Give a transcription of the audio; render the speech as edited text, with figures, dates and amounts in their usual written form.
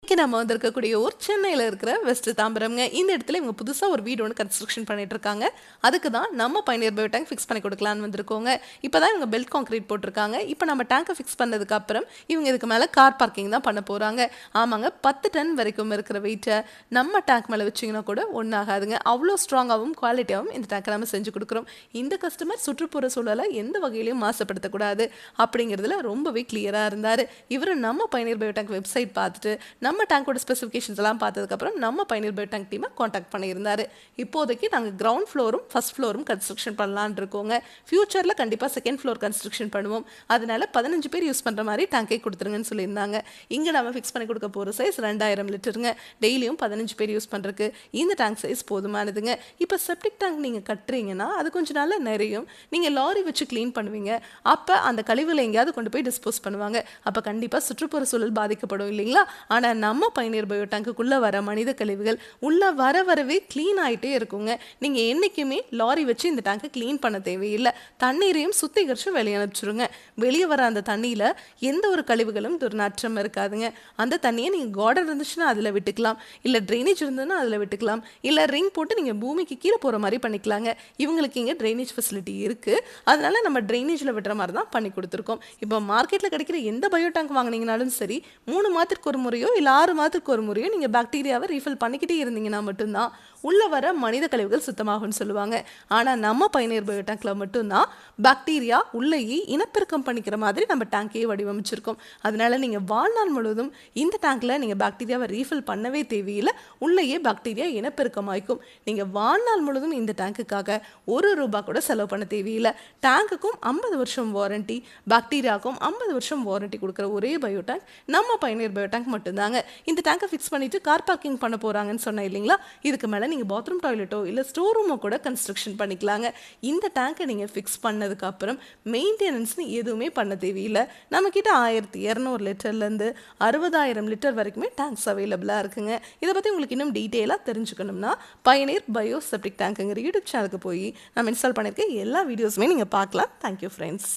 இன்னைக்கு நம்ம வந்திருக்கக்கூடிய ஊர் சென்னையில் இருக்கிற வெஸ்ட் தாம்பரம்ங்க. இந்த இடத்துல இவங்க புதுசாக ஒரு வீடு ஒன்று கன்ஸ்ட்ரக்ஷன் பண்ணிட்டு இருக்காங்க. அதுக்கு தான் நம்ம பயணியர் பயோ டேங்க் ஃபிக்ஸ் பண்ணி கொடுக்கலான்னு வந்திருக்கோங்க. இப்போ தான் இவங்க பெல்ட் கான்கிரீட் போட்டிருக்காங்க. இப்போ நம்ம டேங்கை ஃபிக்ஸ் பண்ணதுக்கு அப்புறம் இவங்க இதுக்கு மேலே கார் பார்க்கிங் தான் பண்ண போகிறாங்க. ஆமாங்க, 10 டன் வரைக்கும் இருக்கிற வெயிட்டை நம்ம டேங்க் மேலே வச்சிங்கன்னா கூட ஒன்றாகாதுங்க. அவ்வளோ ஸ்ட்ராங்காகவும் குவாலிட்டியாகவும் இந்த டேங்கை நம்ம செஞ்சு கொடுக்குறோம். இந்த கஸ்டமர் சுற்றுப்புற சூழலை எந்த வகையிலையும் மாசுபடுத்தக்கூடாது அப்படிங்கிறதுல ரொம்பவே கிளியராக இருந்தார். இவர் நம்ம பயணியர் பயோ டேங்க் வெப்சைட் பார்த்துட்டு நம்ம டேங்கோட ஸ்பெசிஃபிகேஷன்ஸ் எல்லாம் பார்த்ததுக்கப்புறம் நம்ம பயணியர் பயோ டேங்க் டீமை காண்டாக்ட் பண்ணியிருந்தாரு. இப்போதைக்கு நாங்கள் கிரவுண்ட் ஃப்ளோரும் ஃபர்ஸ்ட் ஃப்ளோரும் கன்ஸ்ட்ரக்ஷன் பண்ணலான்னு இருக்கோங்க. ஃபியூச்சரில் கண்டிப்பாக செகண்ட் ஃப்ளோர் கன்ஸ்ட்ரக்ஷன் பண்ணுவோம். அதனால 15 பேர் யூஸ் பண்ணுற மாதிரி டேங்கை கொடுத்துருங்கன்னு சொல்லியிருந்தாங்க. இங்கே நம்ம ஃபிக்ஸ் பண்ணி கொடுக்க போகிற சைஸ் 2000 லிட்டருங்க. டெய்லியும் 15 பேர் யூஸ் பண்ணுறதுக்கு இந்த டேங்க் சைஸ் போதுமானதுங்க. இப்போ செப்டிக் டேங்க் நீங்கள் கட்டுறீங்கன்னா அது கொஞ்சம் நாள் நிறையும். நீங்கள் லாரி வச்சு க்ளீன் பண்ணுவீங்க. அப்போ அந்த கழிவுகளை எங்கேயாவது கொண்டு போய் டிஸ்போஸ் பண்ணுவாங்க. அப்போ கண்டிப்பாக சுற்றுப்புற சூழல் பாதிக்கப்படும் இல்லைங்களா? ஆனால் நம்ம பயணியர் பயோ டேங்குக்குள்ளே வர மனித கழிவுகள் உள்ளே வரவே க்ளீன் ஆகிட்டே இருக்குங்க. நீங்கள் என்றைக்குமே லாரி வச்சு இந்த டேங்கை க்ளீன் பண்ண தேவையில்லை. தண்ணீரையும் சுத்திகரித்து வெளியே அனுப்பிச்சிருங்க. வெளியே வர அந்த தண்ணியில் எந்த ஒரு கழிவுகளும் துர்நாற்றம் இருக்காதுங்க. அந்த தண்ணியை நீங்கள் கார்டன் இருந்துச்சுன்னா அதில் விட்டுக்கலாம், இல்லை ட்ரைனேஜ் இருந்ததுன்னா அதில் விட்டுக்கலாம், இல்லை ரிங் போட்டு நீங்கள் பூமிக்கு கீழே போகிற மாதிரி பண்ணிக்கலாங்க. இவங்களுக்கு இங்கே ட்ரைனேஜ் ஃபெசிலிட்டி இருக்குது. அதனால நம்ம ட்ரைனேஜில் விடுற மாதிரி தான் பண்ணி கொடுத்துருக்கோம். இப்போ மார்க்கெட்டில் கிடைக்கிற எந்த பயோ டேங்க் வாங்கினீங்கனாலும் சரி, 3 மாதத்துக்கு ஒரு முறையோ இல்லை 6 மாதத்துக்கு ஒரு முறையோ நீங்கள் பாக்டீரியாவை ரீஃபில் பண்ணிக்கிட்டே இருந்தீங்கன்னா மட்டும்தான் உள்ளே வர மனித கழிவுகள் சுத்தமாகும்னு சொல்லுவாங்க. ஆனால் நம்ம பயணியர் பயோ டேங்க்ல மட்டும்தான் பாக்டீரியா உள்ளேயே இனப்பெருக்கம் பண்ணிக்கிற மாதிரி நம்ம டேங்கையே வடிவமைச்சிருக்கோம். அதனால நீங்கள் வாழ்நாள் முழுவதும் இந்த டேங்க்ல நீங்கள் பாக்டீரியாவை ரீஃபில் பண்ணவே தேவையில்லை. உள்ளேயே பாக்டீரியா இனப்பெருக்கம் ஆயிக்கும். நீங்கள் வாழ்நாள் முழுவதும் இந்த டேங்குக்காக ₹1 கூட செலவு பண்ண தேவையில்லை. டேங்குக்கும் 50 வருஷம் வாரண்டி, பாக்டீரியாவுக்கும் 50 வருஷம் வாரண்டி கொடுக்குற ஒரே பயோ டேங்க் நம்ம பயணியர் பயோ டேங்க் மட்டும்தாங்க. இந்த டேங்கை ஃபிக்ஸ் பண்ணிட்டு கார் பார்க்கிங் பண்ண போறாங்கன்னு சொன்னேன் இல்லைங்களா? இதுக்கு மேலே நீங்கள் பாத்ரூம் டாய்லெட்டோ இல்லை ஸ்டோர் ரூமோ கூட கன்ஸ்ட்ரக்ஷன் பண்ணிக்கலாங்க. இந்த டேங்கை நீங்கள் ஃபிக்ஸ் பண்ணதுக்கு அப்புறம் மெயின்டெனன்ஸ்னு எதுவுமே பண்ண தேவையில்லை. நம்மக்கிட்ட 1200 லிட்டர்லேருந்து 60,000 லிட்டர் வரைக்குமே டேங்க்ஸ் அவைலபிளாக இருக்குங்க. இதை பற்றி உங்களுக்கு இன்னும் டீட்டெயிலாக தெரிஞ்சுக்கணும்னா பயணியர் பயோ செப்டிக் டேங்க்குங்கிற யூடியூப் சேனலுக்கு போய் நம்ம இன்ஸ்டால் பண்ணியிருக்க எல்லா வீடியோஸுமே நீங்கள் பார்க்கலாம். Thank you friends.